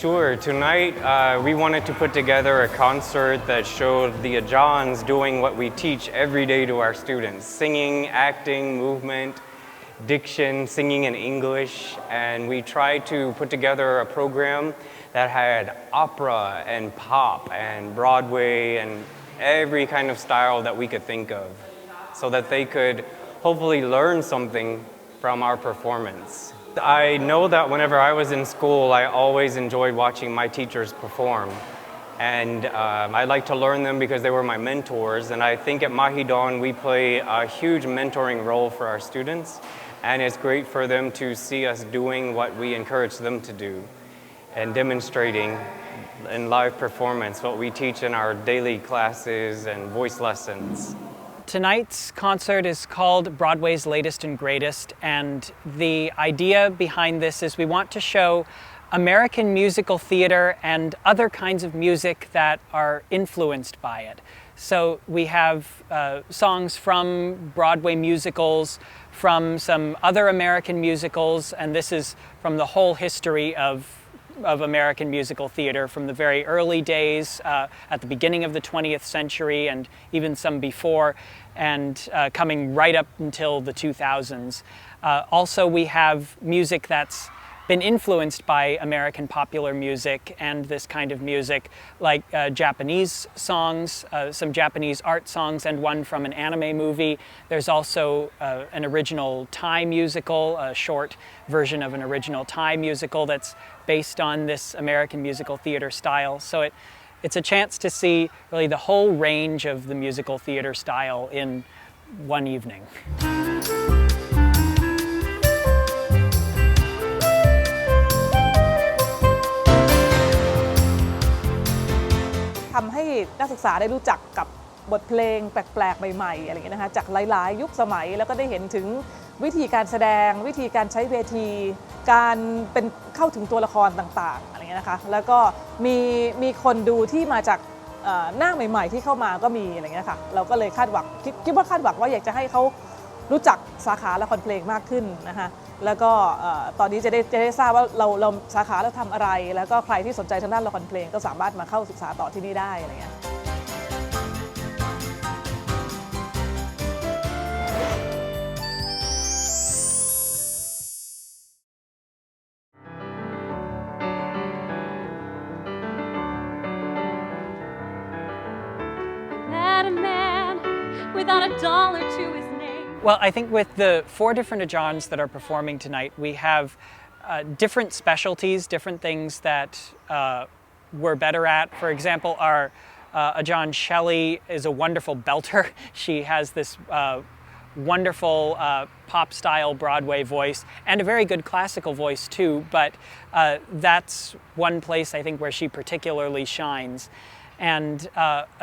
Sure. Tonight, we wanted to put together a concert that showed the Ajans doing what we teach every day to our students: singing, acting, movement, diction, singing in English. And we tried to put together a program that had opera and pop and Broadway and every kind of style that we could think of, so that they could hopefully learn something from our performance. I know that whenever I was in school, I always enjoyed watching my teachers perform. And I like to learn them because they were my mentors. And I think at Mahidol, we play a huge mentoring role for our students. And it's great for them to see us doing what we encourage them to do and demonstrating in live performance what we teach in our daily classes and voice lessons. Tonight's concert is called Broadway's Latest and Greatest, and the idea behind this is we want to show American musical theater and other kinds of music that are influenced by it. So we have songs from Broadway musicals, from some other American musicals, and this is from the whole history of American musical theater, from the very early days at the beginning of the 20th century and even some before, and coming right up until the 2000s. Also, we have music that's been influenced by American popular music and this kind of music, like Japanese songs, some Japanese art songs, and one from an anime movie. There's also an original Thai musical, a short version of an original Thai musical that's based on this American musical theater style. So it's a chance to see really the whole range of the musical theater style in one evening. ทำให้นักศึกษาได้รู้จักกับบทเพลงแปลกๆใหม่ๆอะไรอย่างเงี้ยนะคะจากหลายๆยุคสมัยแล้วก็ได้เห็นถึงวิธีการแสดงวิธีการใช้เวทีการเป็นเข้าถึงตัวละครต่างๆอะไรเงี้ยนะคะแล้วก็มีคนดูที่มาจากหน้าใหม่ๆที่เข้ามาก็มีอะไรเงี้ยค่ะเราก็เลยคาดหวังคิดว่าคาดหวังว่าอยากจะให้เขารู้จักสาขาละครเพลงมากขึ้นนะคะแล้วก็ตอนนี้จะได้ทราบว่าเราสาขาเราทำอะไรแล้วก็ใครที่สนใจทางด้านละครเพลงก็สามารถมาเข้าศึกษาต่อที่นี่ได้อะไรเงี้ยwithout a dollar to his name. Well, I think with the 4 different Ajans that are performing tonight, we have different specialties, different things that we're better at. For example, our Ajan Shelley is a wonderful belter. She has this wonderful pop-style Broadway voice and a very good classical voice too, but that's one place I think where she particularly shines. And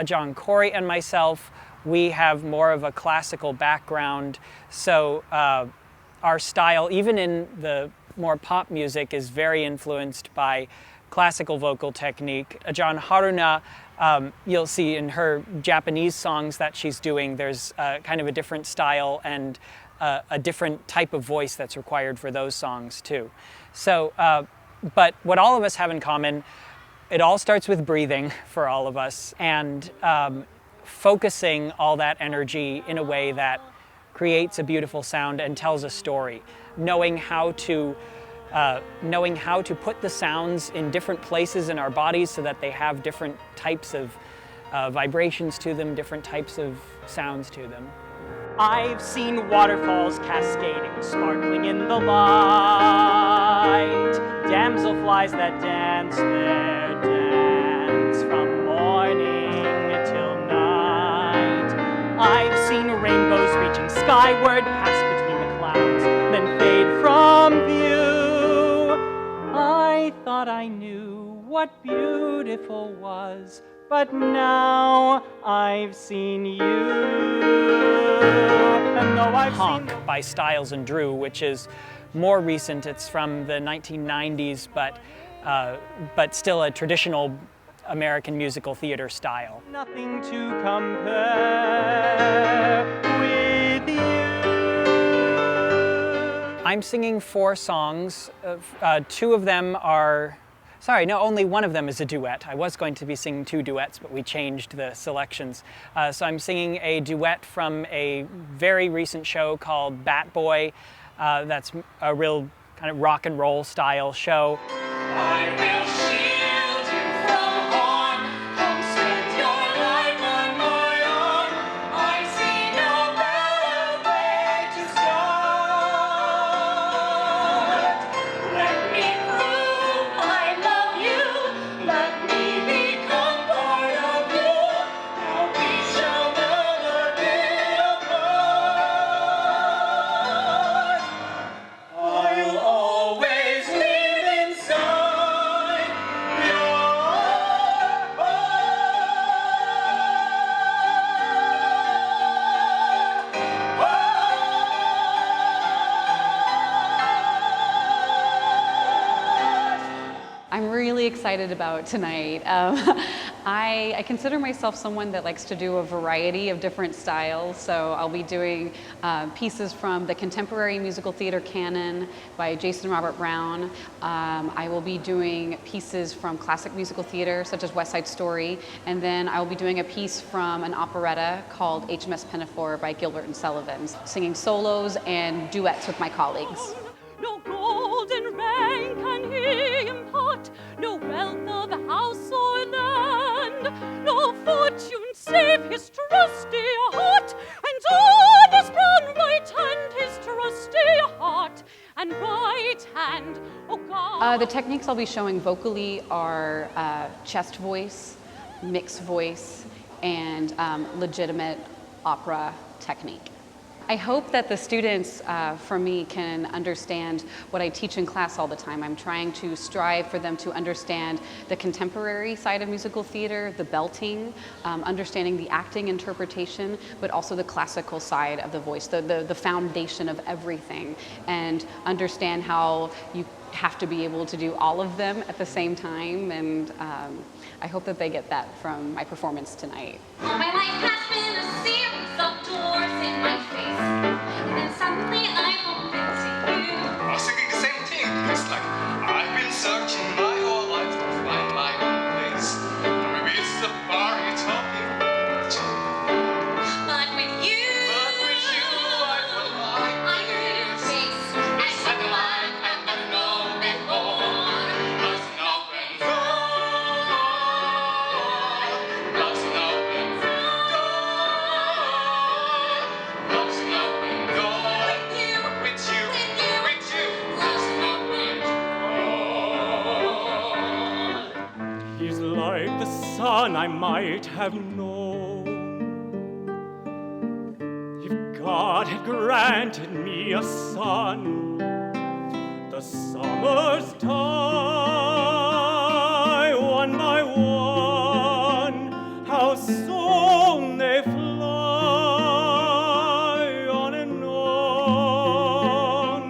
Ajan Corey and myself, we have more of a classical background, so our style, even in the more pop music, is very influenced by classical vocal technique. Ajan Haruna, you'll see in her Japanese songs that she's doing, there's kind of a different style and a different type of voice that's required for those songs too. So, but what all of us have in common, it all starts with breathing for all of us, and focusing all that energy in a way that creates a beautiful sound and tells a story. Knowing how to put the sounds in different places in our bodies so that they have different types of vibrations to them, different types of sounds to them. I've seen waterfalls cascading, sparkling in the light, damselflies that dance their dance from morning till night. I've seen rainbows reaching skyward, pass between the clouds, then fade from view. I thought I knew what beautiful was, but now I've seen you. And though I've Honk seen by Styles and Drew, which is more recent. It's from the 1990s, but still a traditional American musical theater style. Nothing to compare with you. I'm singing 4 songs. 2 of them are Sorry, no, only one of them is a duet. I was going to be singing 2 duets, but we changed the selections. So I'm singing a duet from a very recent show called Bat Boy. That's a real kind of rock and roll style show. I will shield you from harm. Come spend your life on my arm. I see no better way to start. Let me prove I love you. Let me become part of you. Now we shall never be apart. I'll always live inside your I'm really excited about tonight. I consider myself someone that likes to do a variety of different styles, so I'll be doing pieces from the contemporary musical theater canon by Jason Robert Brown. I will be doing pieces from classic musical theater such as West Side Story, and then I will be doing a piece from an operetta called HMS Pinafore by Gilbert and Sullivan, singing solos and duets with my colleagues. No golden rank can he impart, no wealth of house or land, no fortune save his trusty heart, and on his brown right hand his trusty heart and right hand, oh God. The techniques I'll be showing vocally are chest voice, mixed voice, and legitimate opera technique. I hope that the students for me can understand what I teach in class all the time. I'm trying to strive for them to understand the contemporary side of musical theater, the belting, understanding the acting interpretation, but also the classical side of the voice, the foundation of everything, and understand how you have to be able to do all of them at the same time, and I hope that they get that from my performance tonight. My life has been a series of doors in my face, and then suddenly I bump into you. I was thinking the same thing. It's like I've been searching my whole life to find my own place. Maybe it's the bar you're talking. But with you, I feel like I see your face as you climb and I know that more. love's an open door. Love's an open door. Love's an open door. With you, with you, love's an open door. He's like the son I might have known if God had granted me a son. The summers die one by one, how soon they fly on and on.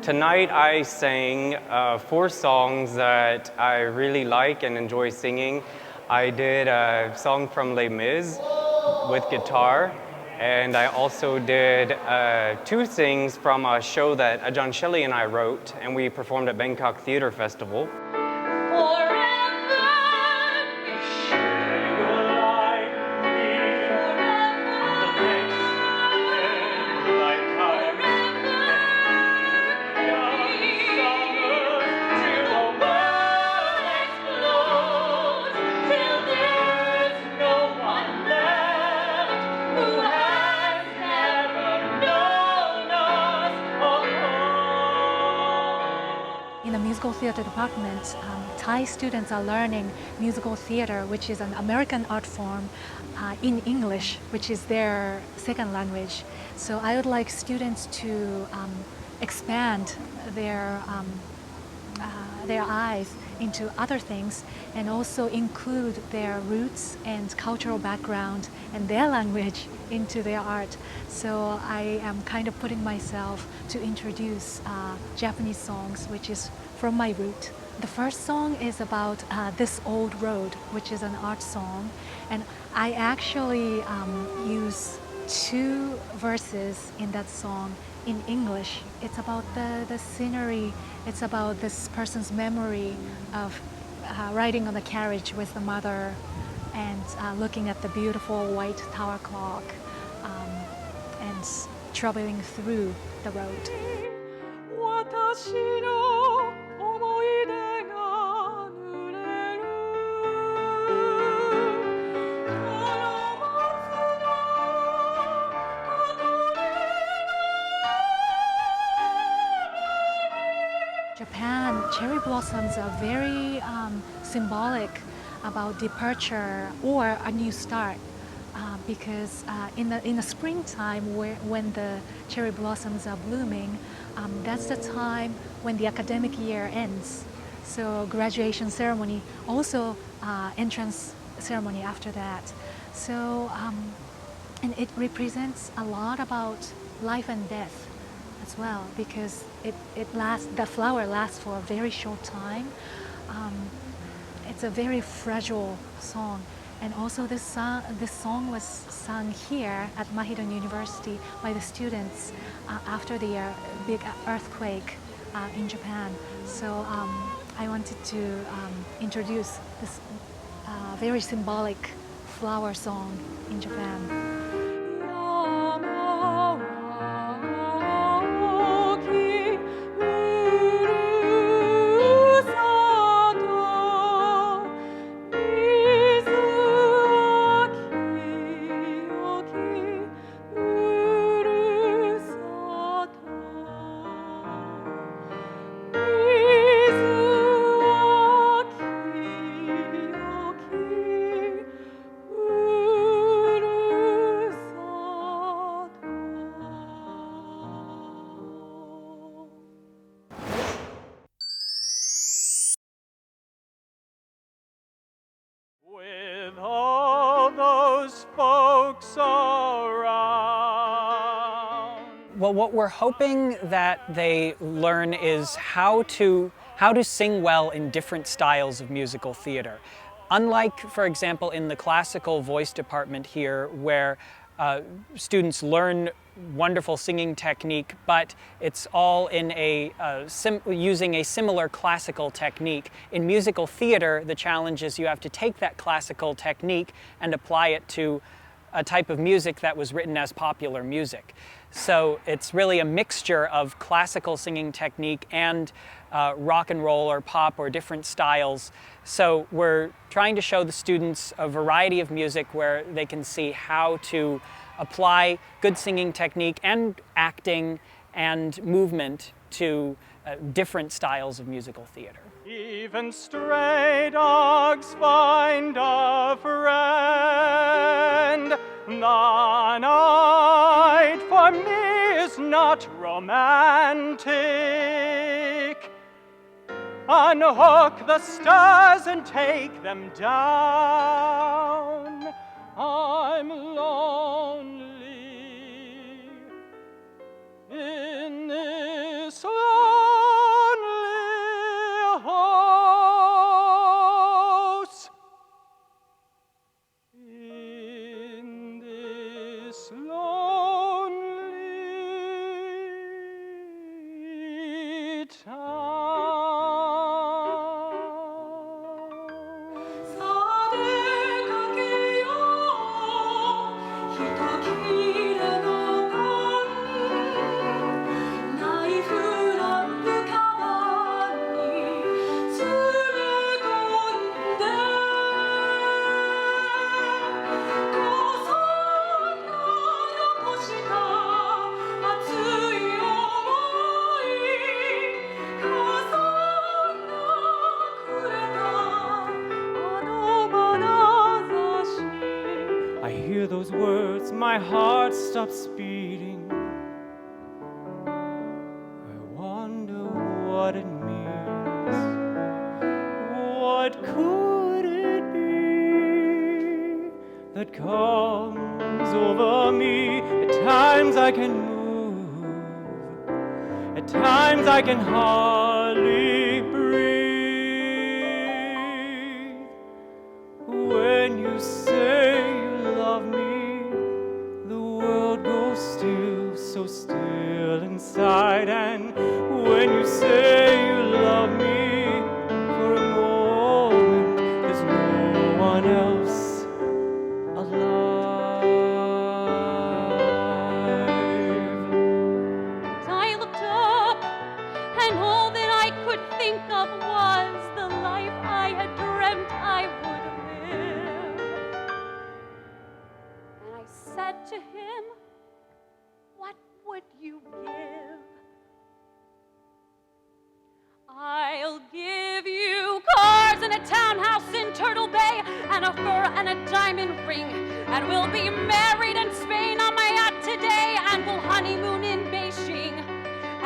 Tonight I sang 4 songs that I really like and enjoy singing. I did a song from Les Mis with guitar, and I also did 2 things from a show that Ajahn Shelley and I wrote, and we performed at Bangkok Theatre Festival. forever we explodes till there's no one left who has never known us apart. In the musical theater department, Thai students are learning musical theater, which is an American art form, in English, which is their second language. So I would like students to expand their eyes into other things and also include their roots and cultural background and their language into their art. So I am kind of putting myself to introduce Japanese songs, which is from my root. The first song is about This Old Road, which is an art song, and I actually use 2 verses in that song in English. It's about the scenery. It's about this person's memory of riding on the carriage with the mother and looking at the beautiful white tower clock and traveling through the road. 私の思い出が濡れるこの夏のことで Japan, cherry blossoms are very symbolic about departure or a new start. Because in the springtime, when the cherry blossoms are blooming, that's the time when the academic year ends. So graduation ceremony, also entrance ceremony after that. So and it represents a lot about life and death as well, because the flower lasts for a very short time. It's a very fragile song. And also this song was sung here at Mahidol University by the students after the big earthquake in Japan. So I wanted to introduce this very symbolic flower song in Japan. folks around. Well, what we're hoping that they learn is how to sing well in different styles of musical theater. Unlike, for example, in the classical voice department here, where students learn wonderful singing technique, but it's all in using a similar classical technique. In musical theater, the challenge is you have to take that classical technique and apply it to a type of music that was written as popular music. So it's really a mixture of classical singing technique and rock and roll or pop or different styles. So we're trying to show the students a variety of music where they can see how to apply good singing technique and acting and movement to different styles of musical theater. Even stray dogs find a friend. The night for me is not romantic. Unhook the stars and take them down. I'm lonely in this lonely house. In this lonely town. 'I hear those words, my heart stops beating. I wonder what it means. What could it be that comes over me? At times I can move, at times I can hardly breathe. When you say love me, the world goes still, so still girl inside. And when you say you love me, for a moment there's no one else alive. I looked up, and all that I could think of was the life I had dreamt I would live. And I said to him, "What would you give?" "I'll give you cars and a townhouse in Turtle Bay, and a fur and a diamond ring, and we'll be married in Spain on my yacht today, and we'll honeymoon in Beijing,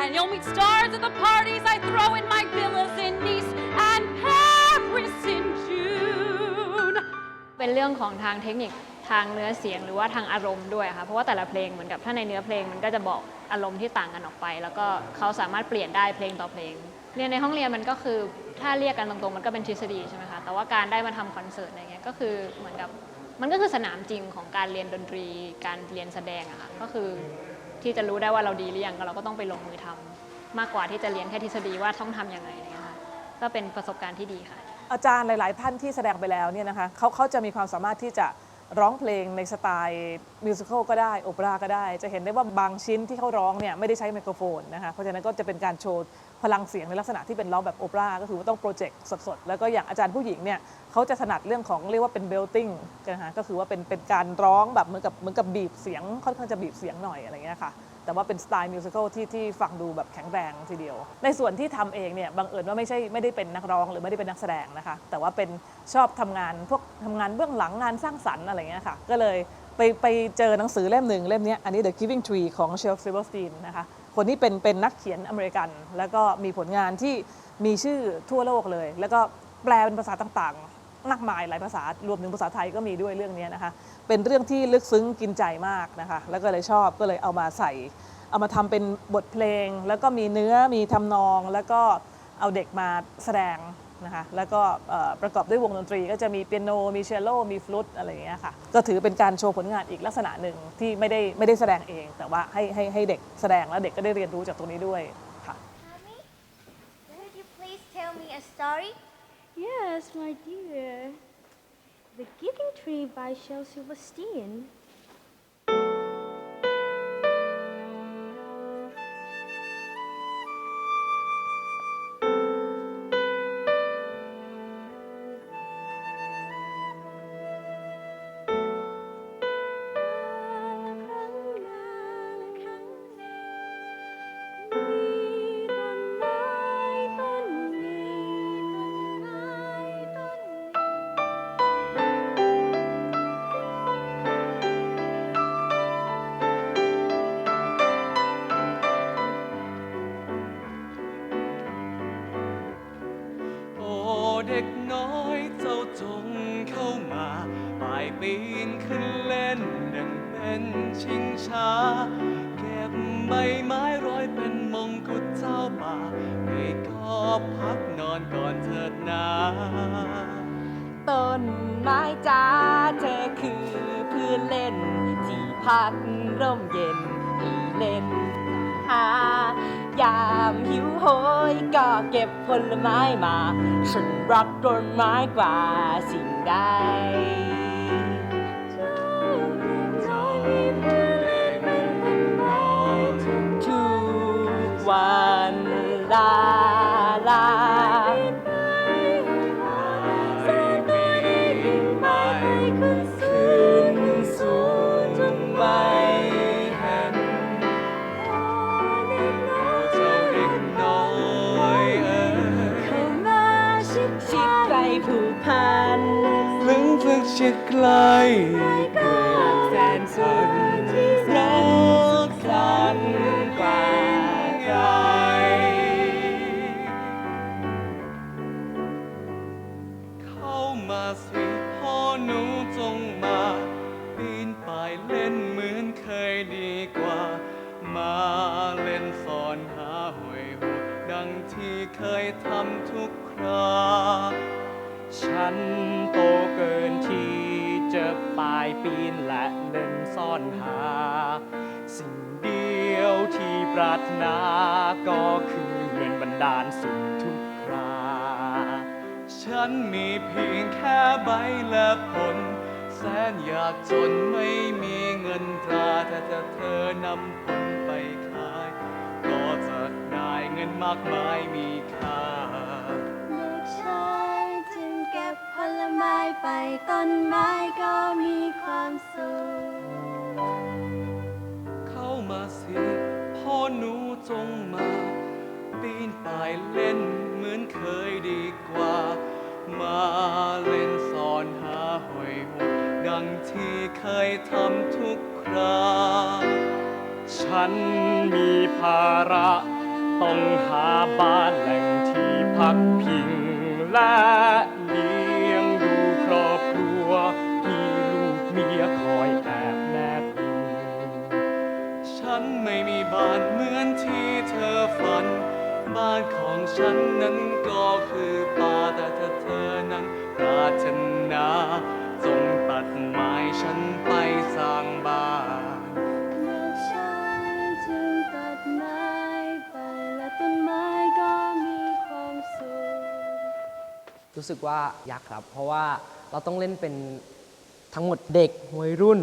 and you'll meet stars at the parties I throw in my villas in Nice and Paris in June." เป็นเรื่องของทางเทคนิคทางเนื้อเสียงหรือว่าทางอารมณ์ด้วยค่ะเพราะว่าแต่ละเพลงเหมือนกับถ้าในเนื้อเพลงมันก็จะบอกอารมณ์ที่ต่างกันออกไปแล้วก็เขาสามารถเปลี่ยนได้เพลงต่อเพลงเรียนในห้องเรียนมันก็คือถ้าเรียกกันตรงๆมันก็เป็นทฤษฎีใช่ไหมคะแต่ว่าการได้มาทำคอนเสิร์ตอะไรเงี้ยก็คือเหมือนกับมันก็คือสนามจริงของการเรียนดนตรีการเรียนแสดงอะค่ะก็คือที่จะรู้ได้ว่าเราดีหรือยังเราก็ต้องไปลงมือทำมากกว่าที่จะเรียนแค่ทฤษฎีว่าต้องทำยังไงอะไรเงี้ยค่ะก็เป็นประสบการณ์ที่ดีค่ะอาจารย์หลายๆท่านที่แสดงไปแล้วเนี่ยนะคะเขาจะมีความสามารถที่จะร้องเพลงในสไตล์มิวสิควลก็ได้โอเปร่าก็ได้จะเห็นได้ว่าบางชิ้นที่เขาร้องเนี่ยไม่ได้ใช้ไมโครโฟนนะคะเพราะฉะนั้นก็จะเป็นการโชว์พลังเสียงในลักษณะที่เป็นร้องแบบโอเปร่าก็คือว่าต้องโปรเจกต์สดๆแล้วก็อย่างอาจารย์ผู้หญิงเนี่ยเขาจะถนัดเรื่องของเรียกว่าเป็นเบลติ้งนะคะก็คือว่าเป็นการร้องแบบเหมือนกับบีบเสียงค่อนข้างจะบีบเสียงหน่อยอะไรเงี้ยค่ะแต่ว่าเป็นสไตล์มิวสิควลที่ฟังดูแบบแข็งแรงทีเดียวในส่วนที่ทำเองเนี่ยบังเอิญว่าไม่ได้เป็นนักร้องหรือไม่ได้เป็นนักแสดงนะคะแต่ว่าเป็นชอบทำงานเบื้องหลังงานสร้างสรรค์อะไรเงี้ยค่ะก็เลยไปเจอหนังสือเล่มหนึ่งเล่มนี้อันนี้ The Giving Tree ของเชลฟ์ ซิลเวอร์สตีนนะคะคนนี้เป็นนักเขียนอเมริกันแล้วก็มีผลงานที่มีชื่อทั่วโลกเลยแล้วก็แปลเป็นภาษาต่างๆมากมายหลายภาษารวมถึงภาษาไทยก็มีด้วยเรื่องนี้นะคะเป็นเรื่องที่ลึกซึ้งกินใจมากนะคะแล้วก็เลยชอบก็เลยเอามาทำเป็นบทเพลงแล้วก็มีเนื้อมีทำนองแล้วก็เอาเด็กมาแสดงนะคะแล้วก็ประกอบด้วยวงดนตรีก็จะมีเปียโนมีเชลโลมีฟลุตอะไรอย่างเงี้ยค่ะก็ถือเป็นการโชว์ผลงานอีกลักษณะหนึ่งที่ไม่ได้แสดงเองแต่ว่าให้เด็กแสดงแล้วเด็กก็ได้เรียนรู้จากตรงนี้ด้วยค่ะ Mommy, would you please tell me a story? Yes, my dear. The Giving Tree by Shel Silverstein.ปีนขึ้นเล่นดังเป็นชิงช้าเก็บใบไม้ร้อยเป็นมงกุฎเจ้าป่าให้ก็พักนอนก่อนเถิดนาต้นไม้จ้าเธอคือเพื่อนเล่นที่พักร่มเย็นที่เล่นหายามหิวโหยก็เก็บผลไม้มาฉันรักต้นไม้กว่าสิ่งใดทุกวันลาลาผูกพันลึงฝึกชิดใกล้เกือบแสนสุดรักกันกว่าใครเข้ามาสิพ่อหนูจงมาปีนป่ายเล่นเหมือนเคยดีกว่ามาเล่นสอนหาหวยหุดดังที่เคยทำทุกคราฉันโตเกินที่จะป่าย ปีนและเล่นซ่อนหาสิ่งเดียวที่ปรารถนาก็คือเงินบันดาลสุขทุกคราฉันมีเพียงแค่ใบและผลแสนอยากจนไม่มีเงินตราแต่ถ้าเธอนำผลไปขายก็จะได้เงินมากมายมีค่าเด็กชายจึงเก็บผลไม้ไปต้นไม้ก็มีความสุขเข้ามาสิพ่อหนูจงมาปีนป่ายเล่นเหมือนเคยดีกว่ามาเล่นซ่อนหาหอยหดดังที่เคยทำทุกคราฉันมีภาระต้องหาบ้านแหล่งที่พักพิงและเลี้ยงดูครอบครัวมีลูกเมียคอยแอบแนบอิงฉันไม่มีบ้านเหมือนที่เธอฝันบ้านของฉันนั้นก็คือป่าแต่ถ้าเธอนั้นปรารถนาจงตัดไม้ฉันไปสร้างบ้านเด็กชายจึงตัดไม้ไปและต้นไม้ก็มีความสุขรู้สึกว่ายากครับเพราะว่าเราต้องเล่นเป็นทั้งหมดเด็กวัยรุ่น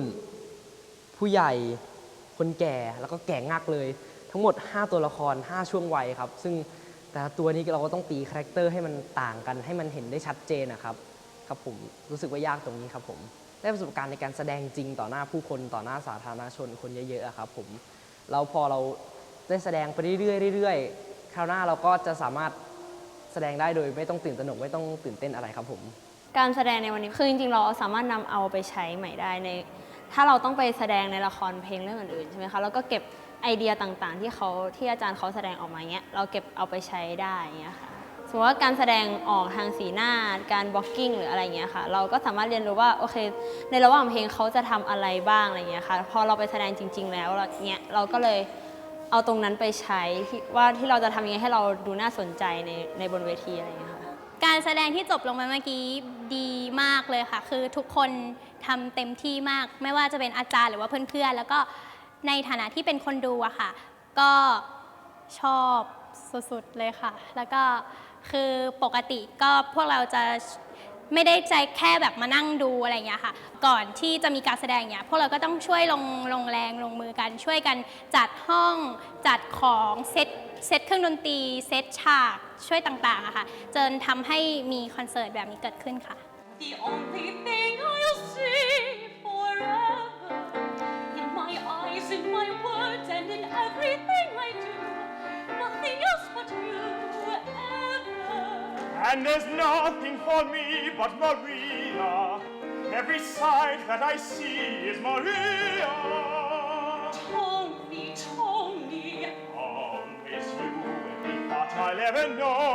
ผู้ใหญ่คนแก่แล้วก็แก่งักเลยทั้งหมด5ตัวละคร5ช่วงวัยครับซึ่งแต่ละตัวนี้เราก็ต้องตีคาแรคเตอร์ให้มันต่างกันให้มันเห็นได้ชัดเจนนะครับครับผมรู้สึกว่ายากตรงนี้ครับผมได้ประสบการณ์ในการแสดงจริงต่อหน้าผู้คนต่อหน้าสาธารณชนคนเยอะๆครับผมแล้วพอเราได้แสดงไปเรื่อยๆคราวหน้าเราก็จะสามารถแสดงได้โดยไม่ต้องตื่นตระหนกไม่ต้องตื่นเต้นอะไรครับผมการแสดงในวันนี้คือจริงๆเราสามารถนำเอาไปใช้ใหม่ได้ในถ้าเราต้องไปแสดงในละครเพลงเรื่องอื่นๆใช่ไหมคะแล้วก็เก็บไอเดียต่างๆที่อาจารย์เขาแสดงออกมาเงี้ยเราเก็บเอาไปใช้ได้เงี้ยค่ะสมมติว่าการแสดงออกทางสีหน้าการบล็อกกิ้งหรืออะไรเงี้ยค่ะเราก็สามารถเรียนรู้ว่าโอเคในระหว่างเพลงเขาจะทำอะไรบ้างอะไรเงี้ยค่ะพอเราไปแสดงจริงๆแล้วเงี้ยเราก็เลยเอาตรงนั้นไปใช้ว่าที่เราจะทำยังไงให้เราดูน่าสนใจในบนเวทีอะไรเงี้ยค่ะการแสดงที่จบลงไปเมื่อกี้ดีมากเลยค่ะคือทุกคนทำเต็มที่มากไม่ว่าจะเป็นอาจารย์หรือว่าเพื่อนๆแล้วก็ในฐานะที่เป็นคนดูอะค่ะก็ชอบสุดๆเลยค่ะแล้วก็คือปกติก็พวกเราจะไม่ได้ใจแค่แบบมานั่งดูอะไรอย่างเงี้ยค่ะก่อนที่จะมีการแสดงเนี่ยพวกเราก็ต้องช่วยลงแรงลงมือกันช่วยกันจัดห้องจัดของเซตเครื่องดนตรีเซตฉากช่วยต่างๆอะค่ะจนทำให้มีคอนเสิร์ตแบบนี้เกิดขึ้นค่ะ The only thing I'll see forever in my eyes, in my words, and in everything I do, nothing else but you ever. And there's nothing for me but Maria. Every sight that I see is Maria. Tony, It's you, every thought I'll ever know.